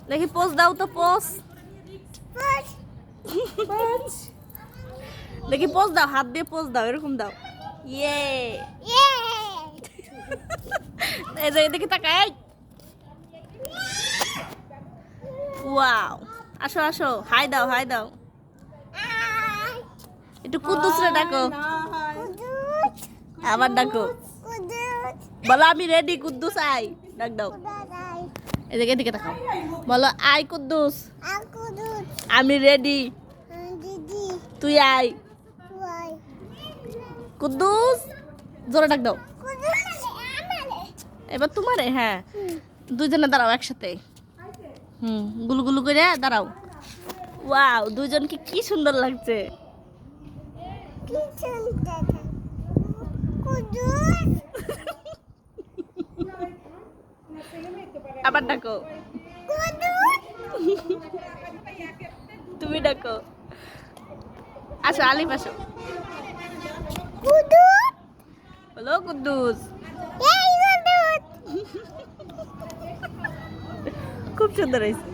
দেখি পোজ দাও তো পোজ। দেখি পোজ দাও, হাত দিয়ে পোজ দাও, এরকম দাও। ইয়ে এই যে দেখি তাকাই। ওয়াও, আসো আসো, হাই দাও হাই দাও। একটু কুদ্দুসরে ডাকো, আবার ডাকো, বলো আমি রেডি কুদ্দুস আই, ডাক দাও। এদিকে এদিকে তাকাও, বলো আই কুদ্দুস, আমি রেডি, তুই আই। কুদ্দুস জোরে ডাক দাও। এবার তোমারে, হ্যাঁ দুইজনে দাঁড়াও একসাথে। গুলু গুলু করে দাঁড়াও। ওয়াও, দুইজনকে কি সুন্দর লাগছে। আবার ডাকো, তুমি ডাকো। আসো আলিফ আসো, বলো কুদ্দুস। খুব সুন্দর হয়েছে।